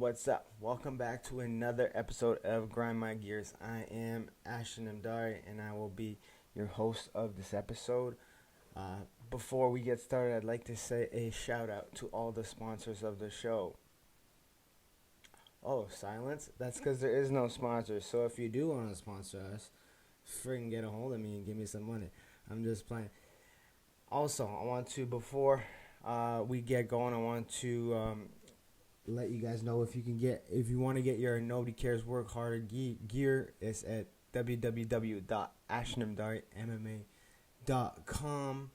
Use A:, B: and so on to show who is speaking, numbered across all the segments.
A: What's up? Welcome back to another episode of Grind My Gears. I am Ashton Amdari, and I will be your host of this episode. Before we get started, I'd like to say a shout out to all the sponsors of the show. Oh, silence? That's because there is no sponsor. So if you do want to sponsor us, freaking get a hold of me and give me some money. I'm just playing. Also, I want to, before we get going, I want to let you guys know if you want to get your Nobody Cares Work Harder gear, it's at www.ashtonamdarimma.com.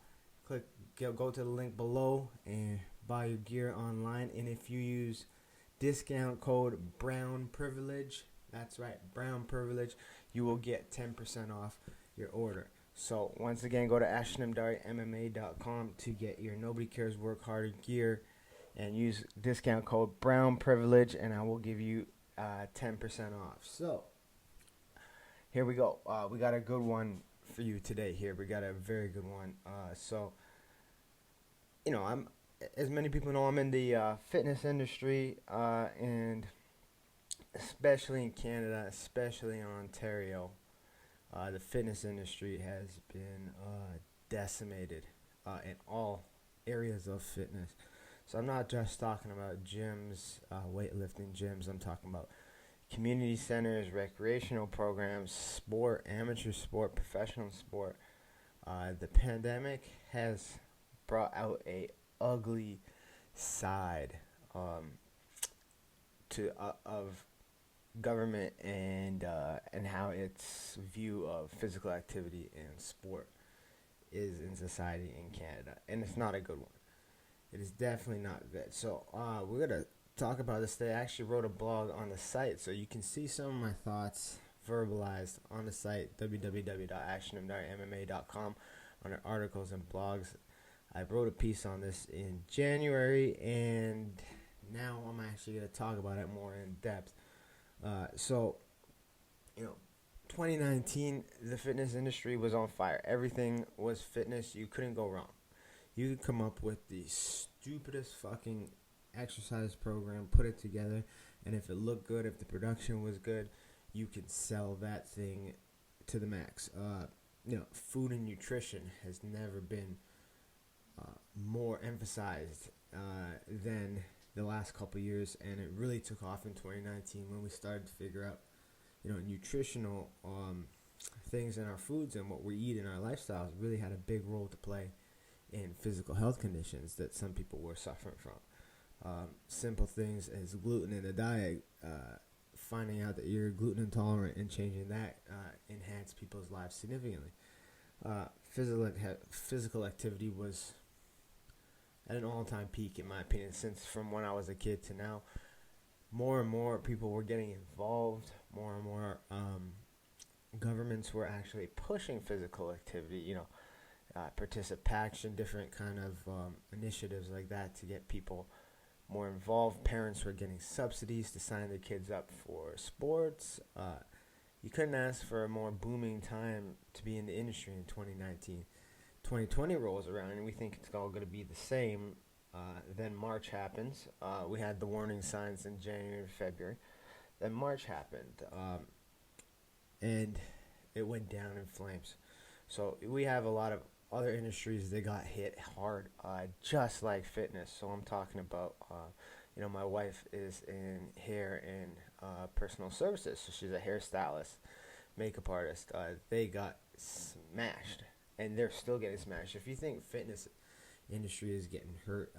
A: Go to the link below and buy your gear online. And if you use discount code Brown Privilege, that's right, Brown Privilege, you will get 10% off your order. So once again, go to ashtonamdarimma.com to get your Nobody Cares Work Harder gear and use discount code Brown Privilege, and I will give you 10% off. So here we go. We got a good one for you today. Here we got a very good one. I'm, as many people know, I'm in the fitness industry, and especially in Canada, especially in Ontario, the fitness industry has been decimated in all areas of fitness. So I'm not just talking about gyms, weightlifting gyms. I'm talking about community centers, recreational programs, sport, amateur sport, professional sport. The pandemic has brought out a ugly side of government and how its view of physical activity and sport is in society in Canada, and it's not a good one. It is definitely not good. So we're going to talk about this today. I actually wrote a blog on the site, so you can see some of my thoughts verbalized on the site, www.ashtonamdarimma.com, under articles and blogs. I wrote a piece on this in January, and now I'm actually going to talk about it more in depth. 2019, the fitness industry was on fire. Everything was fitness. You couldn't go wrong. You could come up with the stupidest fucking exercise program, put it together, and if it looked good, if the production was good, you could sell that thing to the max. Food and nutrition has never been more emphasized than the last couple years, and it really took off in 2019 when we started to figure out, nutritional things in our foods and what we eat in our lifestyles really had a big role to play in physical health conditions that some people were suffering from. Simple things as gluten in the diet, finding out that you're gluten intolerant and changing that enhanced people's lives significantly. Physical activity was at an all-time peak, in my opinion, since from when I was a kid to now. More and more people were getting involved. More and more governments were actually pushing physical activity, participation, different kind of initiatives like that to get people more involved. Parents were getting subsidies to sign their kids up for sports. You couldn't ask for a more booming time to be in the industry in 2019. 2020 rolls around, and we think it's all going to be the same. Then March happens. We had the warning signs in January and February. Then March happened, and it went down in flames. So we have a lot of other industries that got hit hard, just like fitness. So I'm talking about, my wife is in hair and personal services. So she's a hairstylist, makeup artist. They got smashed, and they're still getting smashed. If you think fitness industry is getting hurt,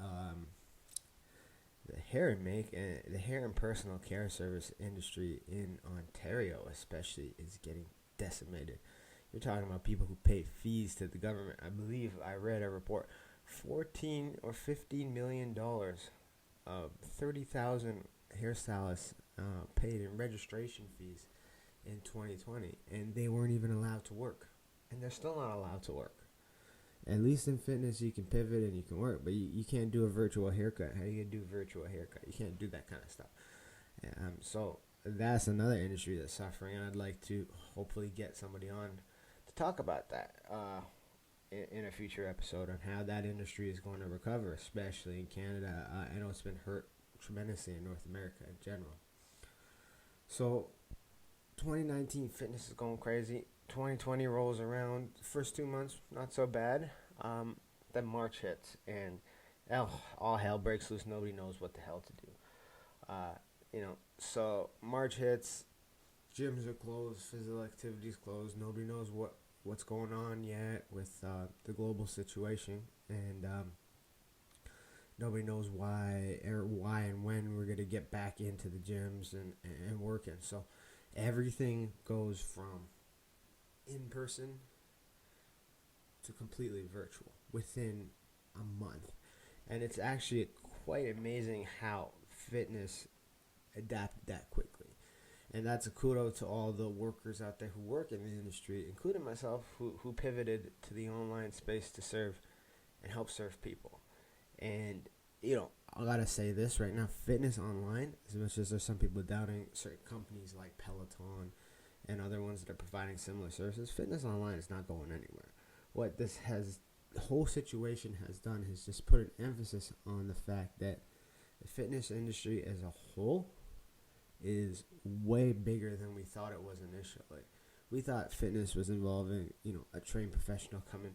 A: the hair and personal care service industry in Ontario especially is getting decimated. You're talking about people who pay fees to the government. I believe I read a report, $14 or $15 million, 30,000 hairstylists paid in registration fees in 2020, and they weren't even allowed to work, and they're still not allowed to work. At least in fitness, you can pivot and you can work, but you can't do a virtual haircut. How are you going to do a virtual haircut? You can't do that kind of stuff. So that's another industry that's suffering, and I'd like to hopefully get somebody on to talk about that in a future episode on how that industry is going to recover, especially in Canada. I know it's been hurt tremendously in North America in general. So 2019 fitness is going crazy. 2020 rolls around. First 2 months, not so bad. Then March hits, and all hell breaks loose. Nobody knows what the hell to do. So March hits, gyms are closed, physical activities closed. Nobody knows what's going on yet with the global situation, and nobody knows why and when we're gonna get back into the gyms and working. So everything goes from in person to completely virtual within a month, and it's actually quite amazing how fitness adapted that quickly. And that's a kudos to all the workers out there who work in the industry, including myself, who pivoted to the online space to serve and help serve people. And, I gotta say this right now, fitness online, as much as there's some people doubting certain companies like Peloton and other ones that are providing similar services, fitness online is not going anywhere. What the whole situation has done is just put an emphasis on the fact that the fitness industry as a whole is way bigger than we thought it was initially. We thought fitness was involving, a trained professional coming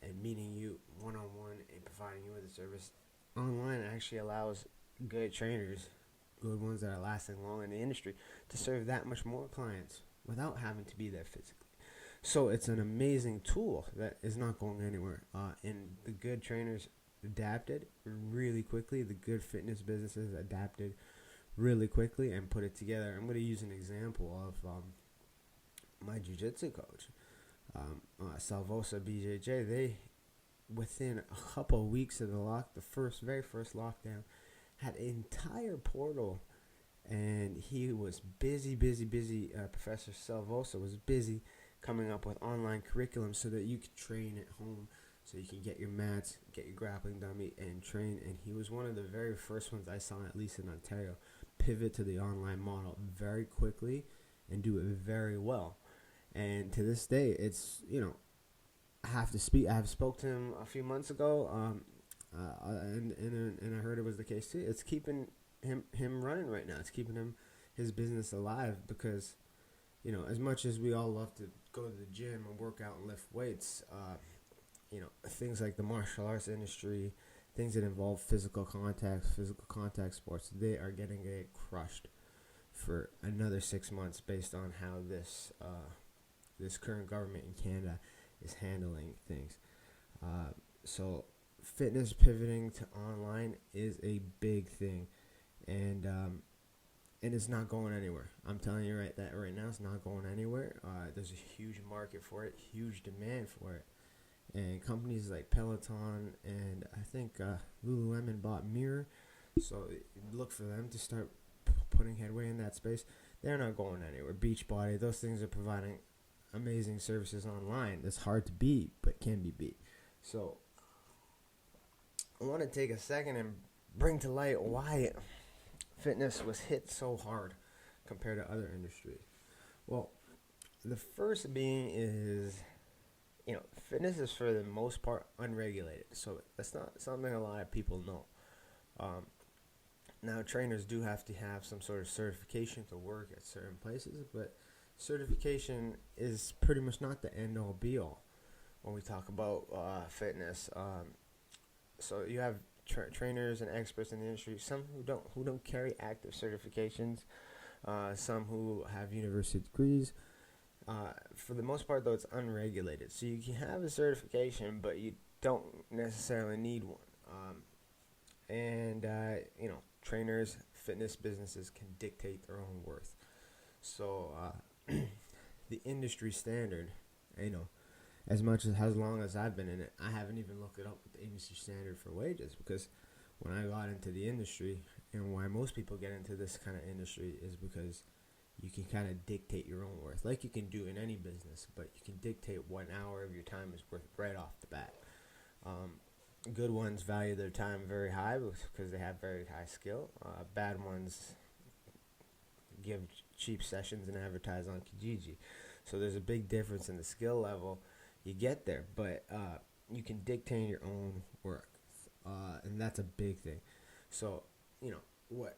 A: and meeting you one-on-one and providing you with a service. Online actually allows good trainers, good ones that are lasting long in the industry, to serve that much more clients without having to be there physically. So it's an amazing tool that is not going anywhere. And the good trainers adapted really quickly. The good fitness businesses adapted really quickly and put it together. I'm going to use an example of my jiu-jitsu coach, Salvosa BJJ. They, within a couple of weeks of the very first lockdown, had an entire portal, and he was busy. Professor Salvosa was busy coming up with online curriculum so that you could train at home, so you can get your mats, get your grappling dummy, and train. And he was one of the very first ones I saw, at least in Ontario, pivot to the online model very quickly and do it very well. And to this day, it's, I have spoke to him a few months ago, and I heard it was the case too. It's keeping him running right now. It's keeping his business alive because, as much as we all love to go to the gym and work out and lift weights, things like the martial arts industry, things that involve physical contact sports, they are getting crushed for another 6 months based on how this current government in Canada is handling things. So fitness pivoting to online is a big thing, and it's not going anywhere. I'm telling you right now, it's not going anywhere. There's a huge market for it, huge demand for it. And companies like Peloton and I think Lululemon bought Mirror, so look for them to start putting headway in that space. They're not going anywhere. Beachbody, those things are providing amazing services online. That's hard to beat, but can be beat. So I want to take a second and bring to light why fitness was hit so hard compared to other industries. Well, the first being is, fitness is for the most part unregulated, so that's not something a lot of people know. Now, trainers do have to have some sort of certification to work at certain places, but certification is pretty much not the end-all be-all when we talk about fitness. So you have trainers and experts in the industry, some who don't carry active certifications, some who have university degrees. For the most part, though, it's unregulated. So you can have a certification, but you don't necessarily need one. Trainers, fitness businesses can dictate their own worth. So the industry standard, as long as I've been in it, I haven't even looked it up with the industry standard for wages, because when I got into the industry, and why most people get into this kind of industry, is because you can kind of dictate your own worth, like you can do in any business, but you can dictate what hour of your time is worth right off the bat. Good ones value their time very high because they have very high skill. Bad ones give cheap sessions and advertise on Kijiji. So there's a big difference in the skill level you get there, but you can dictate your own work, and that's a big thing. So, what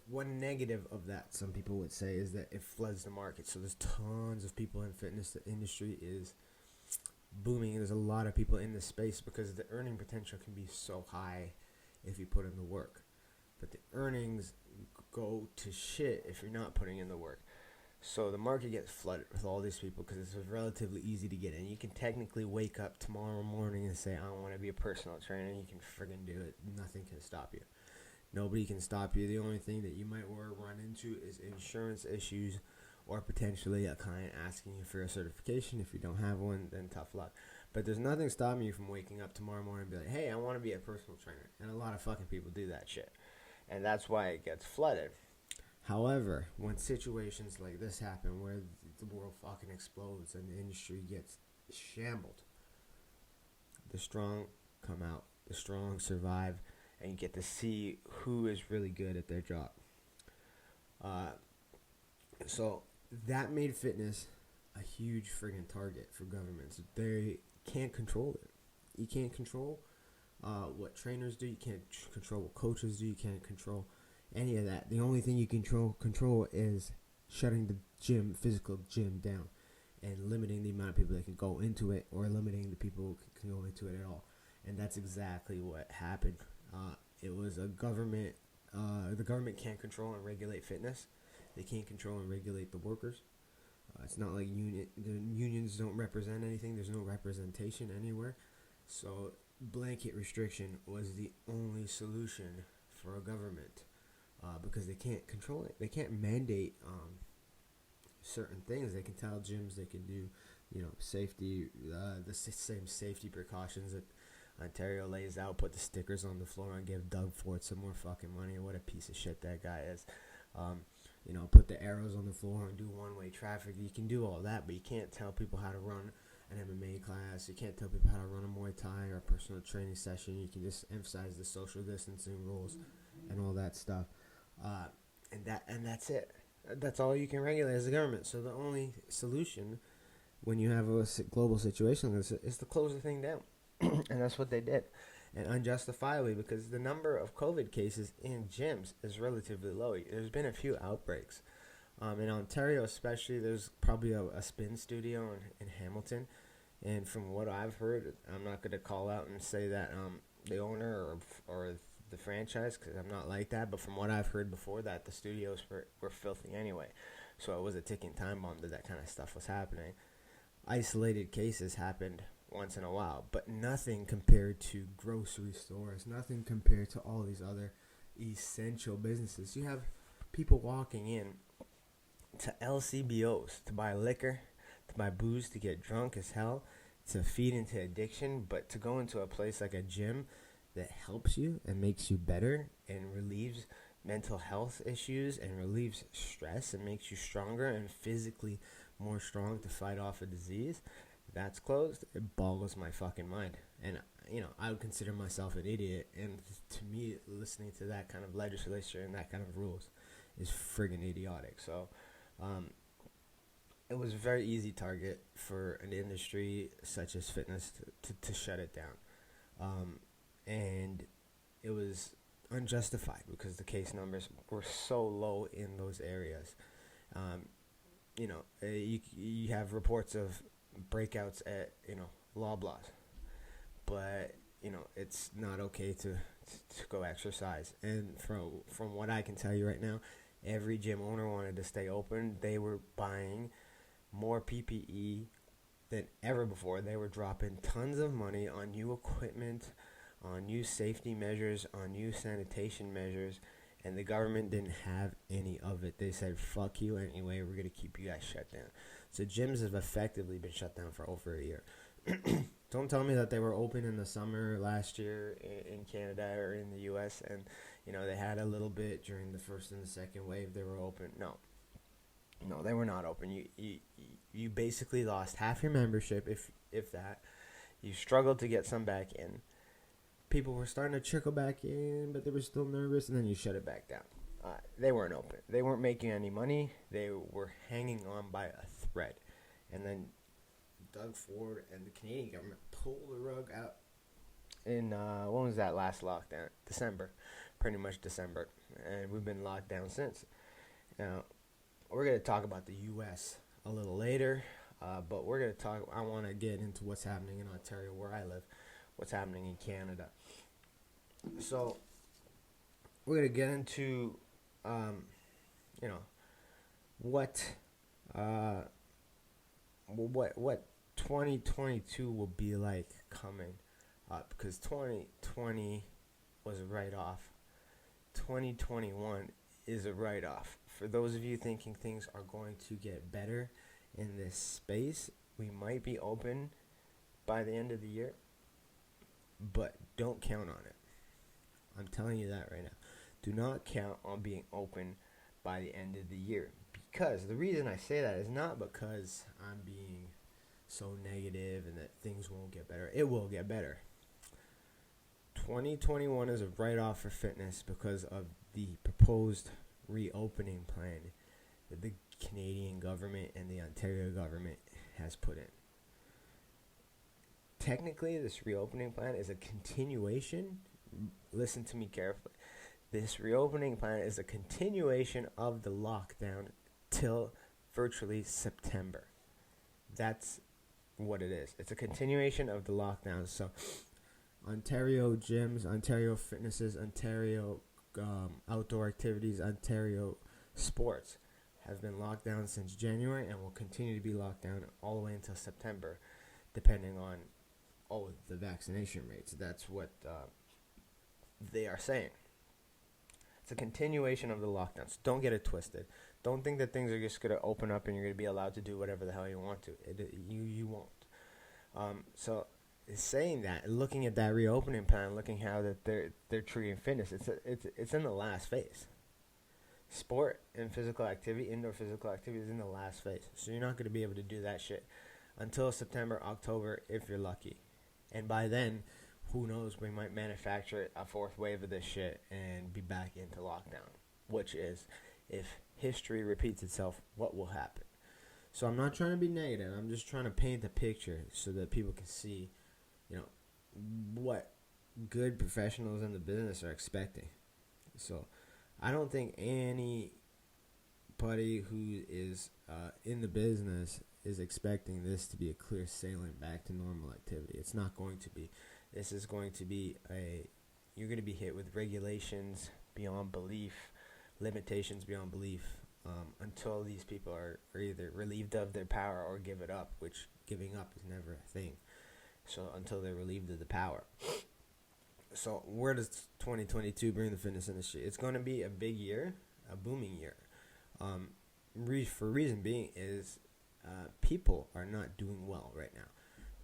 A: one negative of that, some people would say, is that it floods the market. So there's tons of people in fitness. The industry is booming. There's a lot of people in this space because the earning potential can be so high if you put in the work. But the earnings go to shit if you're not putting in the work. So the market gets flooded with all these people because it's relatively easy to get in. You can technically wake up tomorrow morning and say, I want to be a personal trainer. You can friggin' do it. Nothing can stop you. Nobody can stop you. The only thing that you might run into is insurance issues or potentially a client asking you for a certification. If you don't have one, then tough luck. But there's nothing stopping you from waking up tomorrow morning and be like, hey, I want to be a personal trainer. And a lot of fucking people do that shit. And that's why it gets flooded. However, when situations like this happen where the world fucking explodes and the industry gets shambled, the strong come out, the strong survive, and you get to see who is really good at their job. So that made fitness a huge friggin' target for governments. They can't control it. You can't control what trainers do. You can't control what coaches do. You can't control any of that. The only thing you control is shutting the physical gym down and limiting the amount of people that can go into it, or limiting the people who can go into it at all. And that's exactly what happened. It was a government. The government can't control and regulate fitness. They can't control and regulate the workers. It's not like the unions don't represent anything. There's no representation anywhere. So blanket restriction was the only solution for a government, because they can't control it. They can't mandate certain things. They can tell gyms they can do, safety, the same safety precautions that Ontario lays out. Put the stickers on the floor and give Doug Ford some more fucking money. What a piece of shit that guy is. Put the arrows on the floor and do one-way traffic. You can do all that, but you can't tell people how to run an MMA class. You can't tell people how to run a Muay Thai or a personal training session. You can just emphasize the social distancing rules and all that stuff. And that's it. That's all you can regulate as a government. So the only solution when you have a global situation like this is to close the thing down. And that's what they did. And unjustifiably, because the number of COVID cases in gyms is relatively low. There's been a few outbreaks. In Ontario especially, there's probably a spin studio in Hamilton. And from what I've heard, I'm not going to call out and say that the owner or the franchise, because I'm not like that. But from what I've heard before that, the studios were filthy anyway. So it was a ticking time bomb that kind of stuff was happening. Isolated cases happened once in a while, but nothing compared to grocery stores, nothing compared to all these other essential businesses. You have people walking in to LCBOs to buy liquor, to buy booze, to get drunk as hell, to feed into addiction, but to go into a place like a gym that helps you and makes you better and relieves mental health issues and relieves stress and makes you stronger and physically more strong to fight off a disease, that's closed. It boggles my fucking mind. And I would consider myself an idiot, and to me, listening to that kind of legislation and that kind of rules is friggin' idiotic. So it was a very easy target for an industry such as fitness to shut it down. And it was unjustified because the case numbers were so low in those areas. You have reports of breakouts at Loblaws, but it's not okay to go exercise. And from what I can tell you right now, every gym owner wanted to stay open. They were buying more PPE than ever before. They were dropping tons of money on new equipment, on new safety measures, on new sanitation measures, and the government didn't have any of it. They said, fuck you anyway, we're going to keep you guys shut down. So gyms have effectively been shut down for over a year. Don't tell me that they were open in the summer last year in Canada or in the U.S. and, they had a little bit during the first and the second wave. They were open. No, they were not open. You basically lost half your membership, if that. You struggled to get some back in. People were starting to trickle back in, but they were still nervous, and then you shut it back down. They weren't open. They weren't making any money. They were hanging on by a thread. And then Doug Ford and the Canadian government pulled the rug out in, when was that last lockdown? December. pretty much December, and we've been locked down since. Now, we're going to talk about the U.S. a little later, but we're going to talk. I want to get into what's happening in Ontario, where I live, what's happening in Canada. So, we're going to get into, you know, what, what 2022 will be like coming up, because 2020 was a write-off. 2021 is a write-off. For those of you thinking things are going to get better in this space, we might be open by the end of the year, but don't count on it. I'm telling you that right now. Do not count on being open by the end of the year, because the reason I say that is not because I'm being so negative and that things won't get better. It will get better. 2021 is a write-off for fitness because of the proposed reopening plan that the Canadian government and the Ontario government has put in. Technically, this reopening plan is a continuation. Listen to me carefully. This reopening plan is a continuation of the lockdown till virtually September. That's what it is. It's a continuation of the lockdown. So Ontario gyms, Ontario fitnesses, Ontario outdoor activities, Ontario sports have been locked down since January and will continue to be locked down all the way until September, depending on the vaccination rates. That's what they are saying. It's a continuation of the lockdowns. Don't get it twisted. Don't think that things are just going to open up and you're going to be allowed to do whatever the hell you want to. You won't. So saying that, looking at that reopening plan, looking how that they're treating fitness, it's in the last phase. Sport and physical activity, indoor physical activity, is in the last phase. So you're not going to be able to do that shit until September, October, if you're lucky. And by then, who knows, we might manufacture a fourth wave of this shit and be back into lockdown, which is, if history repeats itself, what will happen. So I'm not trying to be negative. I'm just trying to paint the picture so that people can see, what good professionals in the business are expecting. So I don't think anybody who is in the business is expecting this to be a clear sailing back to normal activity. It's not going to be. This is going to be you're going to be hit with regulations beyond belief, limitations beyond belief, until these people are either relieved of their power or give it up, which giving up is never a thing. So until they're relieved of the power. So where does 2022 bring the fitness industry? It's going to be a big year, a booming year. For reason being is people are not doing well right now.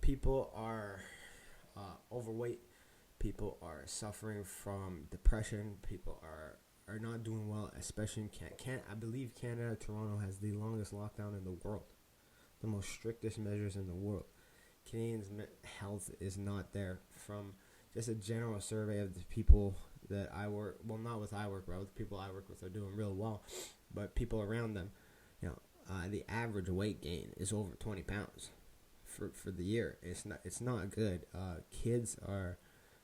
A: People are overweight. People are suffering from depression. People are not doing well, especially in Canada. I believe Canada, Toronto, has the longest lockdown in the world, the most strictest measures in the world. Canadians' health is not there. From just a general survey of the people that I work, well, not with I work, but with the people I work with are doing real well, but people around them, the average weight gain is over 20 pounds for the year. It's not good. Kids are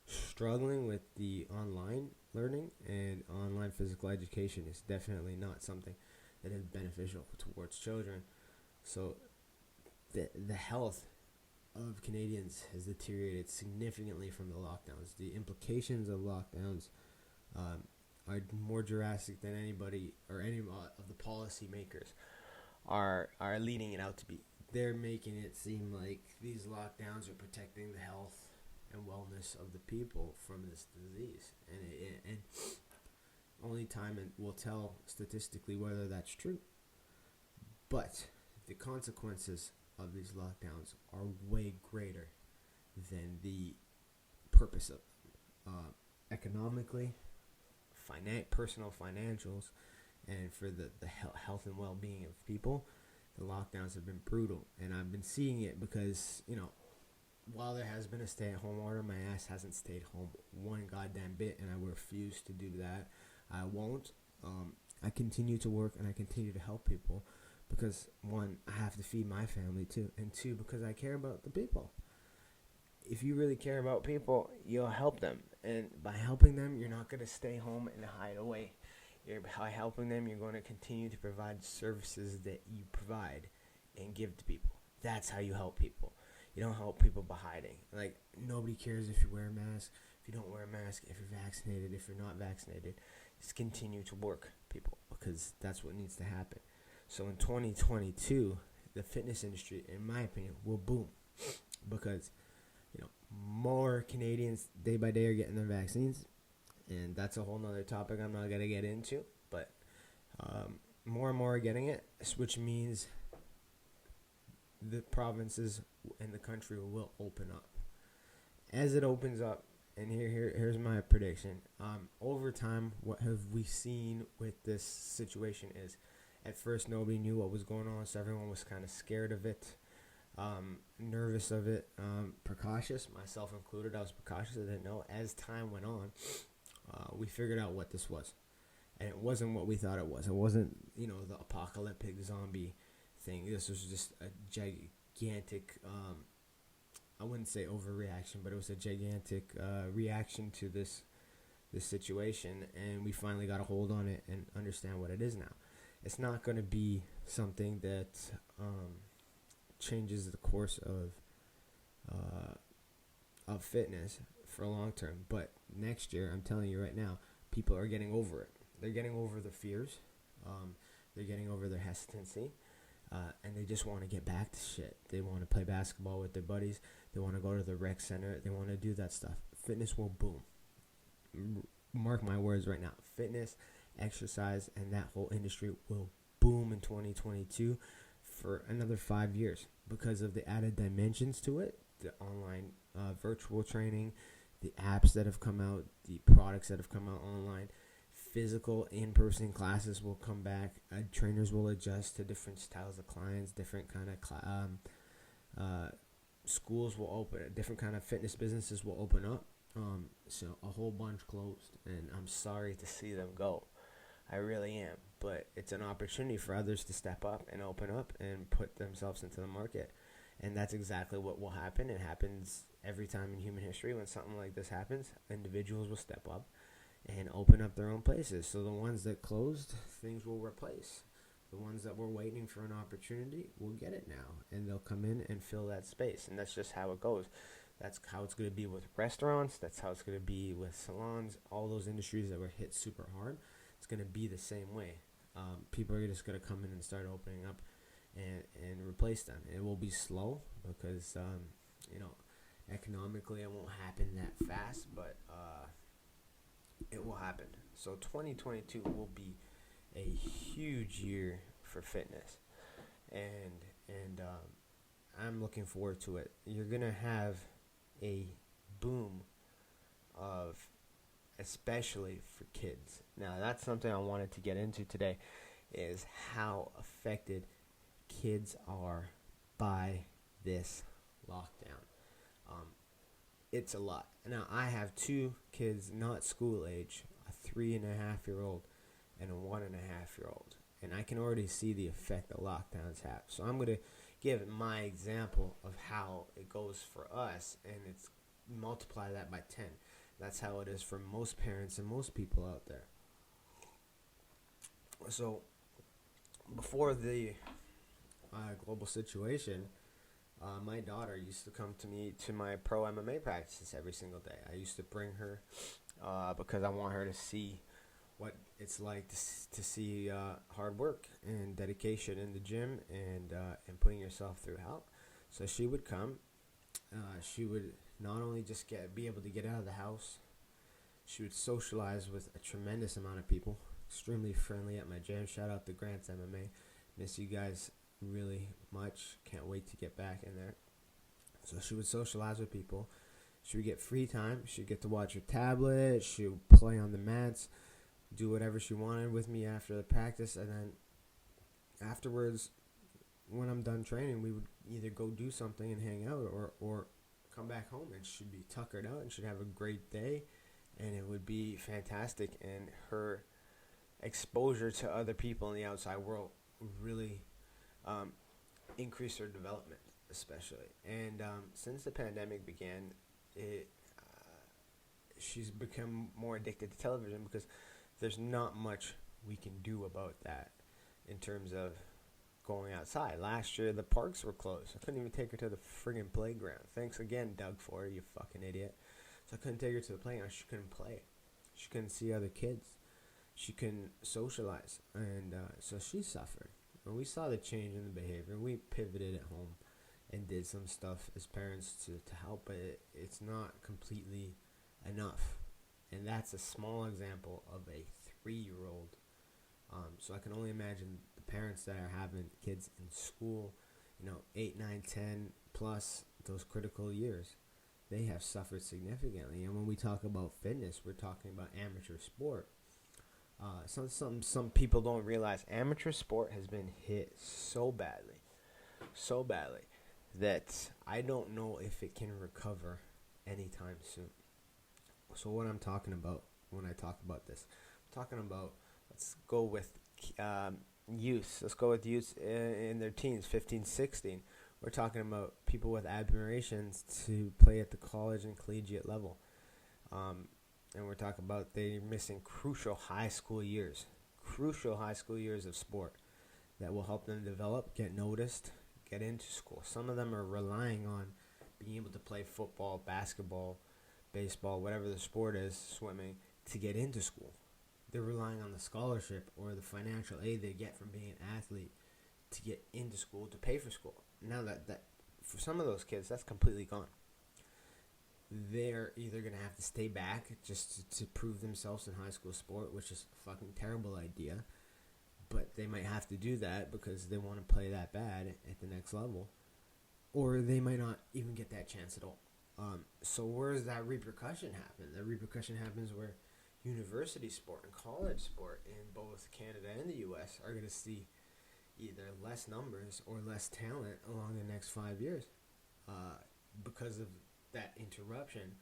A: struggling with the online learning, and online physical education is definitely not something that is beneficial towards children. So the health of Canadians has deteriorated significantly from the lockdowns. The implications of lockdowns are more drastic than anybody or any of the policymakers are leading it out to be. They're making it seem like these lockdowns are protecting the health and wellness of the people from this disease, and only time will tell statistically whether that's true. But the consequences of these lockdowns are way greater than the purpose of them. Economically, personal financials, and for the health and well-being of people, the lockdowns have been brutal. And I've been seeing it because, while there has been a stay-at-home order, my ass hasn't stayed home one goddamn bit, and I refuse to do that. I won't. I continue to work, and I continue to help people because, one, I have to feed my family, too, and two, because I care about the people. if you really care about people, you'll help them. And by helping them, you're not going to stay home and hide away. By helping them, you're going to continue to provide services that you provide and give to people. That's how you help people. You don't help people by hiding. Like, nobody cares if you wear a mask, if you don't wear a mask, if you're vaccinated, if you're not vaccinated. Just continue to work, people, because that's what needs to happen. So in 2022, the fitness industry, in my opinion, will boom because more Canadians day by day are getting their vaccines, and that's a whole nother topic I'm not gonna get into. But more and more are getting it, which means the provinces and the country will open up. As it opens up, and here's my prediction. Over time, what have we seen with this situation is, at first nobody knew what was going on, so everyone was kind of scared of it, nervous of it, precautious, myself included. I was precautious. I didn't know. As time went on, we figured out what this was, and it wasn't what we thought it was. It wasn't, the apocalyptic zombie thing. This was just a gigantic, I wouldn't say overreaction, but it was a gigantic reaction to this situation, and we finally got a hold on it and understand what it is now. It's not going to be something that changes the course of fitness for a long term, but next year, I'm telling you right now, people are getting over it. They're getting over the fears. They're getting over their hesitancy. And they just want to get back to shit. They want to play basketball with their buddies. They want to go to the rec center. They want to do that stuff. Fitness will boom. Mark my words right now. Fitness, exercise, and that whole industry will boom in 2022 for another 5 years because of the added dimensions to it, the online virtual training, the apps that have come out, the products that have come out online. Physical in-person classes will come back. Trainers will adjust to different styles of clients, different kind of schools will open, different kind of fitness businesses will open up. So a whole bunch closed, and I'm sorry to see them go. I really am, but it's an opportunity for others to step up and open up and put themselves into the market, and that's exactly what will happen. It happens every time in human history when something like this happens. Individuals will step up and open up their own places. So the ones that closed, things will replace. The ones that were waiting for an opportunity will get it now, and they'll come in and fill that space, and that's just how it goes. That's how it's going to be with restaurants. That's how it's going to be with salons. All those industries that were hit super hard, it's going to be the same way. People are just going to come in and start opening up and replace them. It will be slow because, economically it won't happen that fast, but it will happen. So 2022 will be a huge year for fitness, and I'm looking forward to it. You're gonna have a boom of, especially for kids. Now that's something I wanted to get into today, is how affected kids are by this lockdown. It's a lot. Now, I have two kids, not school age, a 3.5-year-old and a 1.5-year-old. And I can already see the effect that lockdowns have. So I'm going to give my example of how it goes for us, and it's multiply that by 10. That's how it is for most parents and most people out there. So before the global situation, my daughter used to come to me to my pro MMA practices every single day. I used to bring her because I want her to see what it's like to see hard work and dedication in the gym and putting yourself through hell. So she would come. She would not only just be able to get out of the house, she would socialize with a tremendous amount of people. Extremely friendly at my gym. Shout out to Grant's MMA. Miss you guys really much. Can't wait to get back in there. So she would socialize with people. She would get free time. She'd get to watch her tablet. She would play on the mats, do whatever she wanted with me after the practice. And then afterwards, when I'm done training, we would either go do something and hang out or come back home, and she'd be tuckered out and she'd have a great day, and it would be fantastic. And her exposure to other people in the outside world really increase her development. especially. And since the pandemic began, it she's become more addicted to television because there's not much we can do about that in terms of going outside. Last year, the parks were closed. I couldn't even take her to the friggin' playground. Thanks again, Doug, for it, you fucking idiot. So I couldn't take her to the playground. She couldn't play. She couldn't see other kids. She couldn't socialize. And so she suffered. And we saw the change in the behavior. We pivoted at home and did some stuff as parents to help, but it's not completely enough. And that's a small example of a 3-year-old. So I can only imagine the parents that are having kids in school, 8, 9, 10 plus those critical years. They have suffered significantly. And when we talk about fitness, we're talking about amateur sport. Some people don't realize amateur sport has been hit so badly, that I don't know if it can recover anytime soon. So what I'm talking about when I talk about this, I'm talking about, let's go with youth. Let's go with youth in their teens, 15, 16. We're talking about people with aspirations to play at the college and collegiate level. And we're talking about they're missing crucial high school years of sport that will help them develop, get noticed, get into school. Some of them are relying on being able to play football, basketball, baseball, whatever the sport is, swimming, to get into school. They're relying on the scholarship or the financial aid they get from being an athlete to get into school, to pay for school. Now that for some of those kids, that's completely gone. They're either going to have to stay back just to prove themselves in high school sport, which is a fucking terrible idea. But they might have to do that because they want to play that bad at the next level. Or they might not even get that chance at all. So where does that repercussion happen? The repercussion happens where university sport and college sport in both Canada and the U.S. are going to see either less numbers or less talent along the next 5 years. Because of that interruption,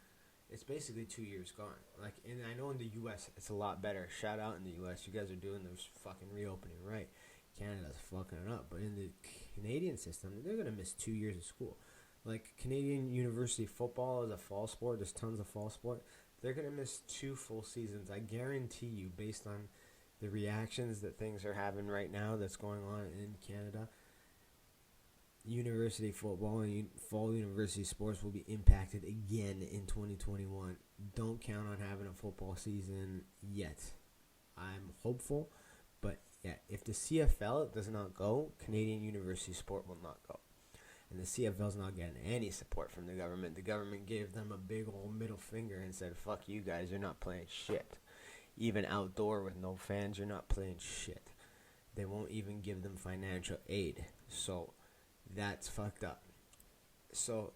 A: it's basically 2 years gone. And I know in the U.S. it's a lot better. Shout out in the U.S. You guys are doing this fucking reopening right. Canada's fucking it up. But in the Canadian system, they're going to miss 2 years of school. Canadian university football is a fall sport. There's tons of fall sport. They're going to miss 2 full seasons. I guarantee you, based on the reactions that things are having right now that's going on in Canada, university football and fall university sports will be impacted again in 2021. Don't count on having a football season yet. I'm hopeful, but yeah, if the CFL does not go, Canadian university sport will not go. And the CFL's not getting any support from the government. The government gave them a big old middle finger and said, fuck you guys, you're not playing shit. Even outdoor with no fans, you're not playing shit. They won't even give them financial aid. So that's fucked up. So,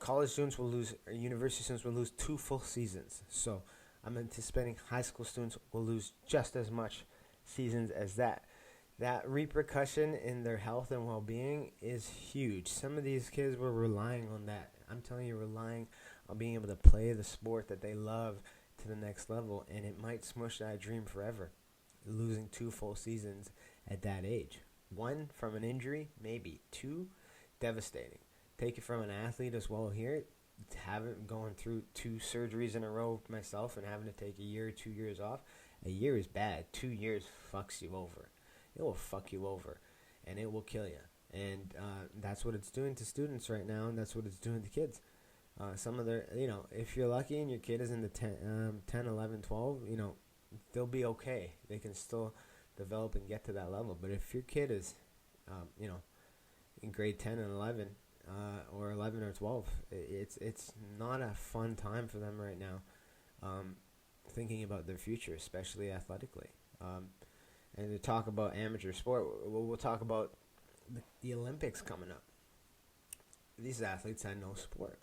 A: college students will lose, or university students will lose 2 full seasons. So I'm anticipating high school students will lose just as much seasons as that. That repercussion in their health and well-being is huge. Some of these kids were relying on that. I'm telling you, relying on being able to play the sport that they love to the next level, and it might smush that dream forever. Losing 2 full seasons at that age. 1, from an injury, maybe. 2, devastating. Take it from an athlete as well here. Having gone through 2 surgeries in a row myself and having to take a year, 2 years off. A year is bad. 2 years fucks you over. It will fuck you over, and it will kill you. And that's what it's doing to students right now, and that's what it's doing to kids. Some of their, if you're lucky and your kid is in the 10, 11, 12, they'll be okay. They can still develop and get to that level. But if your kid is, in grade 10 and 11, or 11 or 12, it's not a fun time for them right now, thinking about their future, especially athletically. And to talk about amateur sport, we'll talk about the Olympics coming up. These athletes had no sport.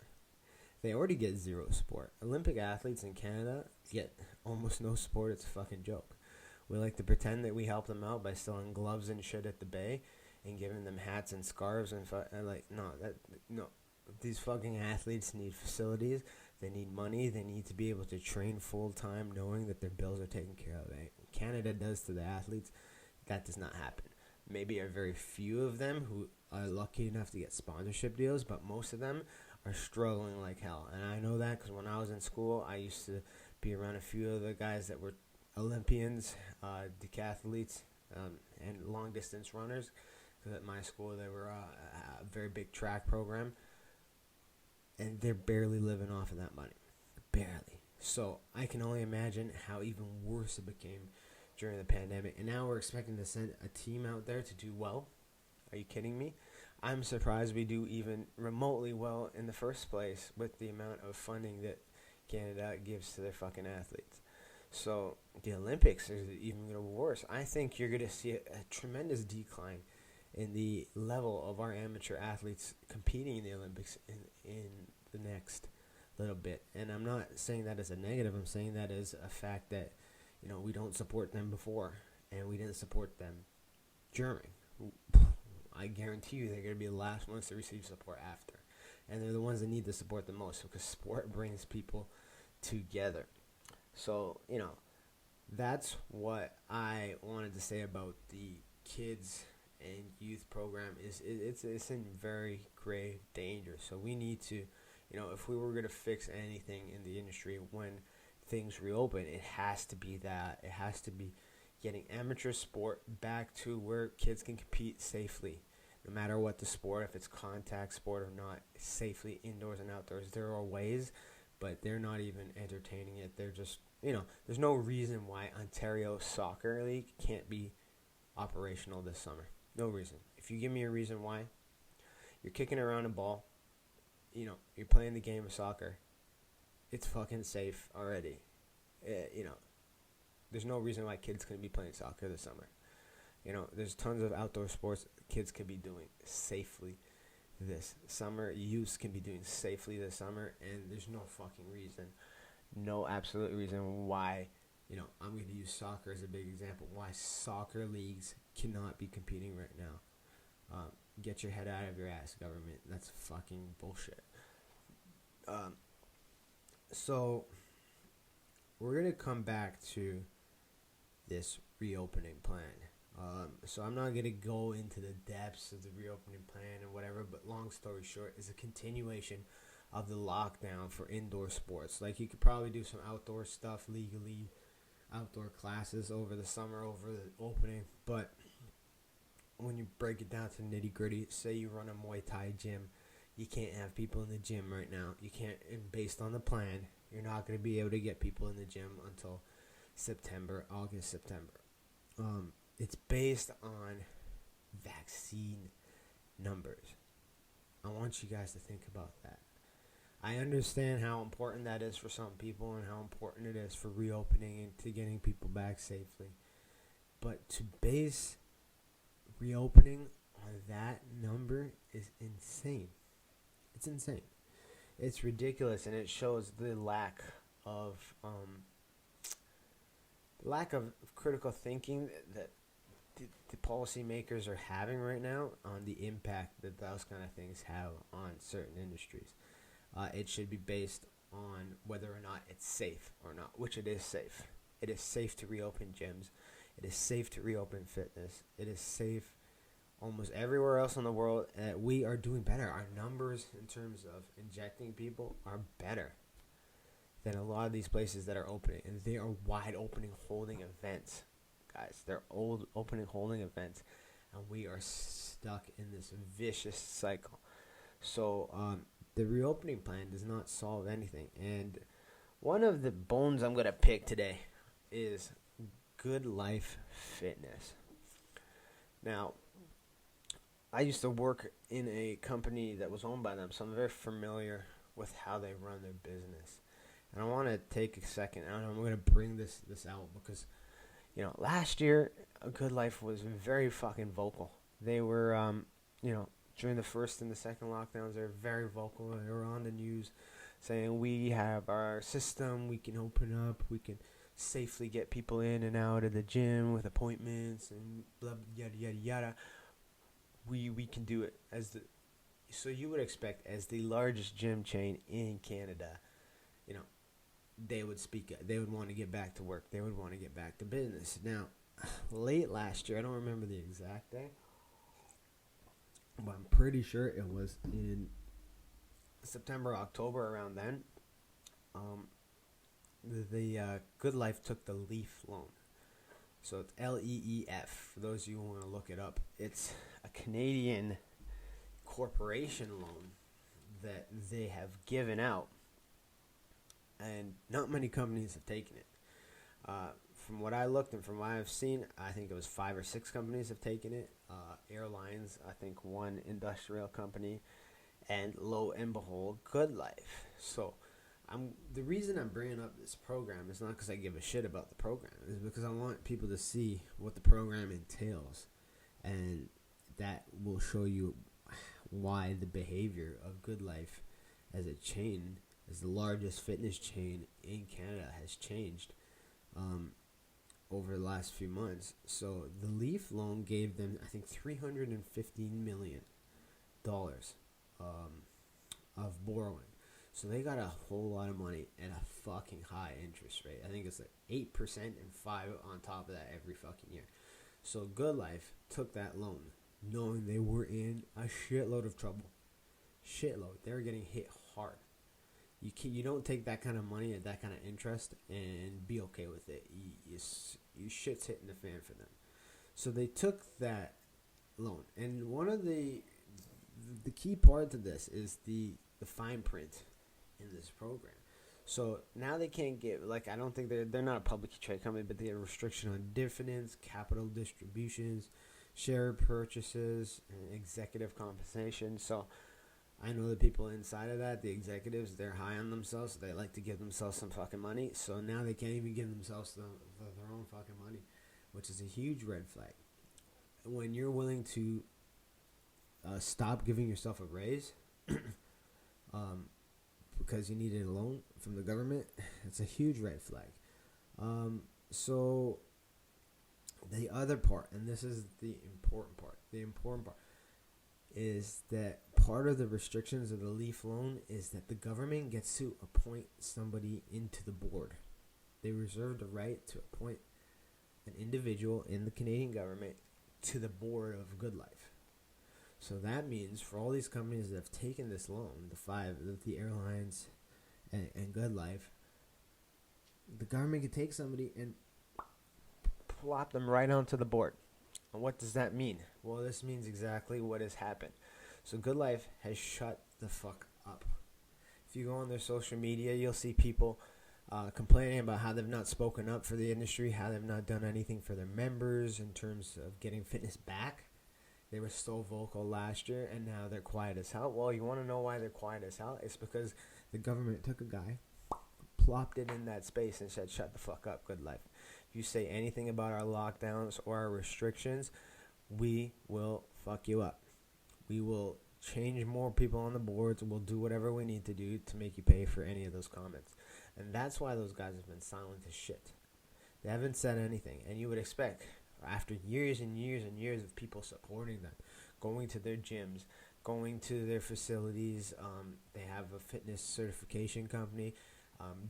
A: They already get 0 sport. Olympic athletes in Canada get almost no sport. It's a fucking joke. We like to pretend that we help them out by selling gloves and shit at the bay and giving them hats and scarves and no. These fucking athletes need facilities. They need money. They need to be able to train full time, knowing that their bills are taken care of. Canada does to the athletes. That does not happen. Maybe a very few of them who are lucky enough to get sponsorship deals, but most of them are struggling like hell. And I know that because when I was in school, I used to be around a few of the guys that were Olympians, decathletes, and long distance runners. Because at my school, they were a very big track program, and they're barely living off of that money. Barely. So I can only imagine how even worse it became during the pandemic. And now we're expecting to send a team out there to do well. Are you kidding me? I'm surprised we do even remotely well in the first place with the amount of funding that Canada gives to their fucking athletes. So the Olympics is even going to be worse. I think you're going to see a tremendous decline in the level of our amateur athletes competing in the Olympics in the next little bit. And I'm not saying that as a negative. I'm saying that as a fact that, we don't support them before, and we didn't support them during. I guarantee you they're going to be the last ones to receive support after. And they're the ones that need the support the most, because sport brings people together. So, that's what I wanted to say about the kids and youth program. It's in very grave danger. So we need to, if we were going to fix anything in the industry when things reopen, it has to be that. It has to be getting amateur sport back to where kids can compete safely, no matter what the sport, if it's contact sport or not, safely indoors and outdoors. There are ways, but they're not even entertaining it. They're just, there's no reason why Ontario Soccer League can't be operational this summer. No reason. If you give me a reason why, you're kicking around a ball, you're playing the game of soccer, it's fucking safe already. There's no reason why kids couldn't be playing soccer this summer. There's tons of outdoor sports kids could be doing safely this summer. Youth can be doing safely this summer, and there's no fucking reason, no absolute reason why, I'm going to use soccer as a big example, why soccer leagues cannot be competing right now. Get your head out of your ass, government. That's fucking bullshit. So we're going to come back to this reopening plan. So I'm not going to go into the depths of the reopening plan and whatever, but long story short, is a continuation of the lockdown for indoor sports. Like, you could probably do some outdoor stuff legally, outdoor classes over the summer, over the opening, but when you break it down to nitty gritty, say you run a Muay Thai gym, you can't have people in the gym right now. You can't, and based on the plan, you're not going to be able to get people in the gym until August, September. It's based on vaccine numbers. I want you guys to think about that. I understand how important that is for some people and how important it is for reopening and to getting people back safely. But to base reopening on that number is insane. It's insane. It's ridiculous, and it shows the lack of critical thinking that the policymakers are having right now on the impact that those kind of things have on certain industries. It should be based on whether or not it's safe or not, which it is safe. It is safe to reopen gyms. It is safe to reopen fitness. It is safe almost everywhere else in the world. We are doing better. Our numbers in terms of injecting people are better than a lot of these places that are opening. And they are wide opening holding events. Guys, they're opening holding events. And we are stuck in this vicious cycle. So, the reopening plan does not solve anything. And one of the bones I'm going to pick today is Good Life Fitness. Now, I used to work in a company that was owned by them, so I'm very familiar with how they run their business. And I want to take a second, and I'm going to bring this out because, last year, Good Life was very fucking vocal. They were, during the first and the second lockdowns, they were very vocal. They were on the news saying, we have our system, we can open up, we can safely get people in and out of the gym with appointments and blah, yada, yada, yada. We can do it. So you would expect, as the largest gym chain in Canada, they would speak up. They would want to get back to work. They would want to get back to business. Now, late last year, I don't remember the exact day, but I'm pretty sure it was in September, October, around then. Um, the Good Life took the Leaf loan. So it's LEEF. For those of you who want to look it up, it's a Canadian corporation loan that they have given out, and not many companies have taken it. From what I looked and from what I've seen, I think it was 5 or 6 companies have taken it. Airlines, I think one industrial company, and lo and behold, Good Life. So the reason I'm bringing up this program is not because I give a shit about the program. It's because I want people to see what the program entails, and that will show you why the behavior of Good Life as a chain, as the largest fitness chain in Canada, has changed over the last few months. So the Leaf loan gave them, I think, $315 million of borrowing. So they got a whole lot of money at a fucking high interest rate. I think it's like 8% and 5% on top of that every fucking year. So Good Life took that loan knowing they were in a shitload of trouble. Shitload. They were getting hit hard. You don't take that kind of money at that kind of interest and be okay with it. You shit's hitting the fan for them. So they took that loan. And one of the key parts of this is the fine print in this program. So now they can't get, like, I don't think they're not a publicly traded company, but they have a restriction on dividends, capital distributions, share purchases, and executive compensation. So I know the people inside of that, the executives, they're high on themselves. So they like to give themselves some fucking money. So now they can't even give themselves their own fucking money, which is a huge red flag. When you're willing to stop giving yourself a raise because you needed a loan from the government, it's a huge red flag. So the other part, and this is the important part is that part of the restrictions of the Leaf loan is that the government gets to appoint somebody into the board. They reserve the right to appoint an individual in the Canadian government to the board of Good Life. So that means for all these companies that have taken this loan, the airlines and Good Life, the government could take somebody and plop them right onto the board. And what does that mean? Well, this means exactly what has happened. So Good Life has shut the fuck up. If you go on their social media, you'll see people complaining about how they've not spoken up for the industry, how they've not done anything for their members in terms of getting fitness back. They were so vocal last year, and now they're quiet as hell. Well, you want to know why they're quiet as hell? It's because the government took a guy, plopped it in that space, and said, shut the fuck up, Good Life. If you say anything about our lockdowns or our restrictions, we will fuck you up. We will change more people on the boards. We'll do whatever we need to do to make you pay for any of those comments. And that's why those guys have been silent as shit. They haven't said anything. And you would expect, after years and years and years of people supporting them, going to their gyms, going to their facilities, they have a fitness certification company,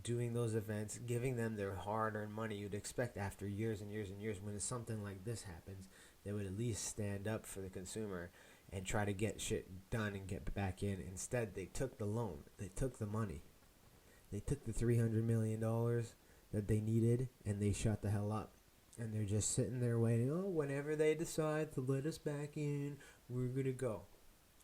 A: doing those events, giving them their hard-earned money. You'd expect after years and years and years, when something like this happens, they would at least stand up for the consumer and try to get shit done and get back in. Instead, they took the loan. They took the money. They took the $300 million that they needed, and they shut the hell up. And they're just sitting there waiting. Oh, whenever they decide to let us back in, we're going to go.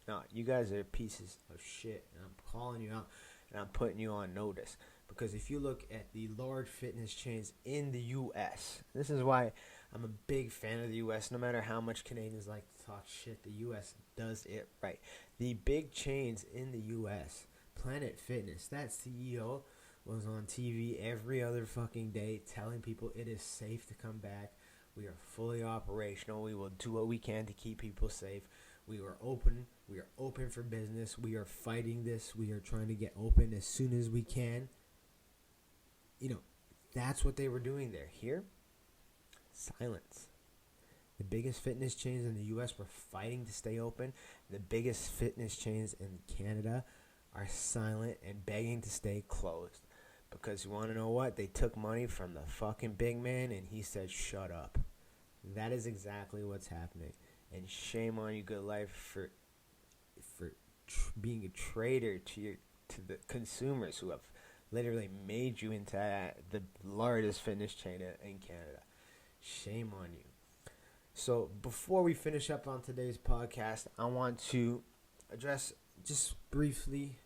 A: No, you guys are pieces of shit, and I'm calling you out, and I'm putting you on notice. Because if you look at the large fitness chains in the U.S., this is why I'm a big fan of the U.S. No matter how much Canadians like to talk shit, the U.S. does it right. The big chains in the U.S., Planet Fitness, that CEO was on TV every other fucking day telling people it is safe to come back. We are fully operational. We will do what we can to keep people safe. We are open. We are open for business. We are fighting this. We are trying to get open as soon as we can. You know, that's what they were doing there. Here, silence. The biggest fitness chains in the U.S. were fighting to stay open. The biggest fitness chains in Canada are silent and begging to stay closed. Because you want to know what? They took money from the fucking big man and he said, shut up. That is exactly what's happening. And shame on you, Good Life, for being a traitor to the consumers who have literally made you into the largest fitness chain in Canada. Shame on you. So before we finish up on today's podcast, I want to address just briefly,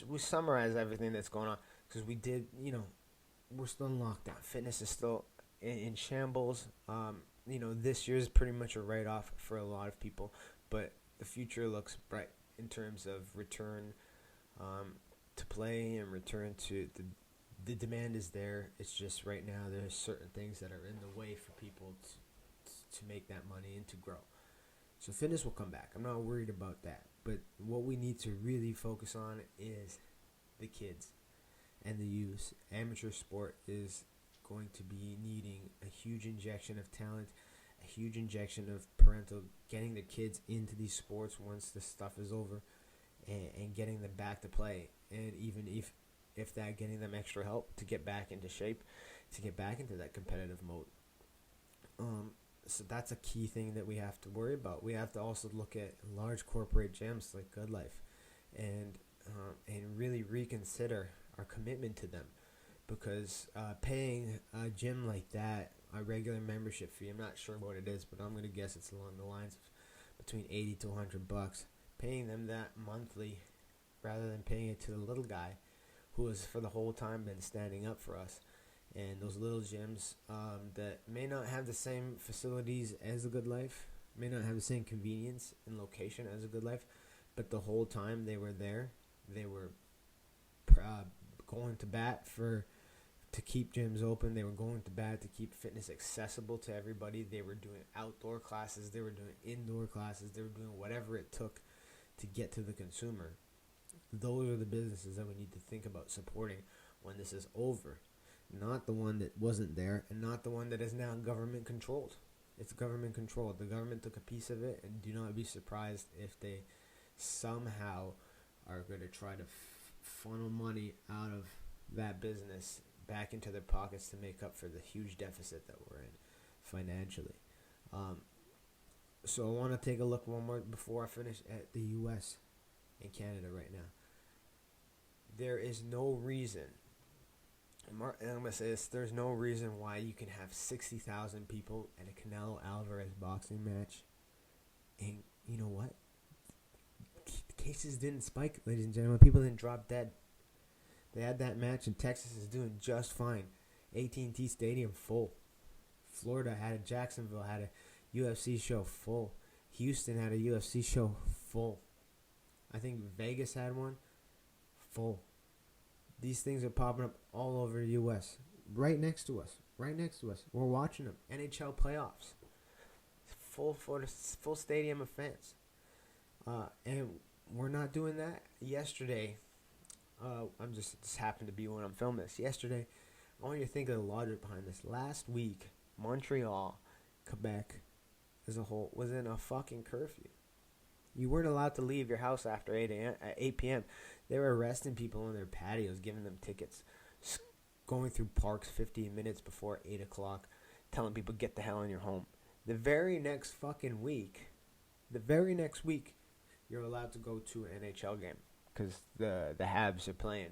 A: we summarize everything that's going on because we did, we're still in lockdown. Fitness is still in shambles. This year is pretty much a write-off for a lot of people, but the future looks bright in terms of return to play and return to the demand is there. It's just right now there's certain things that are in the way for people to make that money and to grow. So fitness will come back. I'm not worried about that. But what we need to really focus on is the kids and the youth. Amateur sport is going to be needing a huge injection of talent, a huge injection of parental, getting the kids into these sports once this stuff is over, and getting them back to play. And even if that, getting them extra help to get back into shape, to get back into that competitive mode. So that's a key thing that we have to worry about. We have to also look at large corporate gyms like Good Life, and really reconsider our commitment to them, because paying a gym like that a regular membership fee, I'm not sure what it is, but I'm gonna guess it's along the lines of between $80 to $100. Paying them that monthly, rather than paying it to the little guy, who has for the whole time been standing up for us. And those little gyms that may not have the same facilities as a Good Life, may not have the same convenience and location as a Good Life, but the whole time they were there, they were going to bat to keep gyms open. They were going to bat to keep fitness accessible to everybody. They were doing outdoor classes. They were doing indoor classes. They were doing whatever it took to get to the consumer. Those are the businesses that we need to think about supporting when this is over. Not the one that wasn't there, and not the one that is now government controlled. It's government controlled. The government took a piece of it, and do not be surprised if they somehow are going to try to funnel money out of that business back into their pockets to make up for the huge deficit that we're in financially. So I want to take a look one more before I finish at the U.S. and Canada right now. There is no reason, and I'm going to say this, there's no reason why you can have 60,000 people at a Canelo Alvarez boxing match. And you know what? Cases didn't spike, ladies and gentlemen. People didn't drop dead. They had that match, and Texas is doing just fine. AT&T Stadium full. Florida Jacksonville had a UFC show full. Houston had a UFC show full. I think Vegas had one full. These things are popping up all over the U.S. Right next to us. We're watching them. NHL playoffs. Full stadium of fans. And we're not doing that. Yesterday, I'm just happened to be when I'm filming this. Yesterday, I want you to think of the logic behind this. Last week, Montreal, Quebec, as a whole, was in a fucking curfew. You weren't allowed to leave your house after 8 p.m. They were arresting people on their patios, giving them tickets, going through parks 15 minutes before 8 o'clock, telling people, get the hell in your home. The very next week, you're allowed to go to an NHL game because the Habs are playing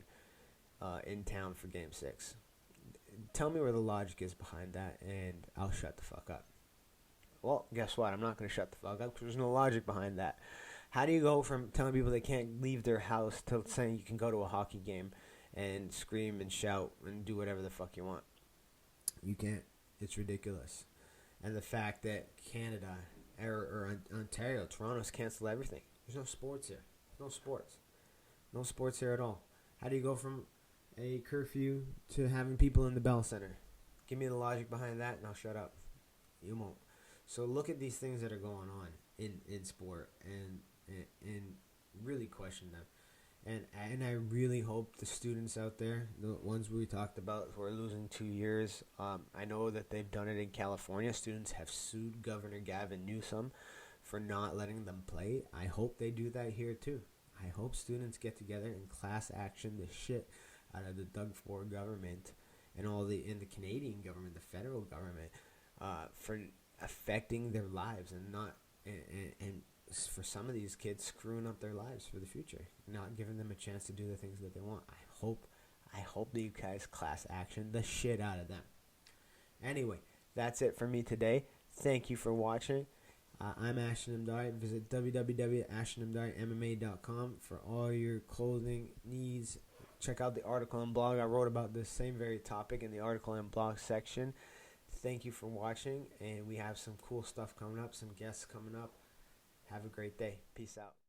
A: in town for Game 6. Tell me where the logic is behind that, and I'll shut the fuck up. Well, guess what? I'm not going to shut the fuck up because there's no logic behind that. How do you go from telling people they can't leave their house to saying you can go to a hockey game and scream and shout and do whatever the fuck you want? You can't. It's ridiculous. And the fact that Canada or Ontario, Toronto's canceled everything. There's no sports here. No sports. No sports here at all. How do you go from a curfew to having people in the Bell Center? Give me the logic behind that and I'll shut up. You won't. So look at these things that are going on in sport and really question them. And I really hope the students out there, the ones we talked about who are losing 2 years, I know that they've done it in California. Students have sued Governor Gavin Newsom for not letting them play. I hope they do that here too. I hope students get together and class action the shit out of the Doug Ford government and the Canadian government, the federal government, for affecting their lives and for some of these kids, screwing up their lives for the future, not giving them a chance to do the things that they want. I hope that you guys class action the shit out of them. Anyway, that's it for me today. Thank you for watching. I'm Ashton Amdari. Visit www.ashtonamdarimma.com for all your clothing needs. Check out the article and blog. I wrote about this same very topic in the article and blog section. Thank you for watching, and we have some cool stuff coming up, some guests coming up. Have a great day. Peace out.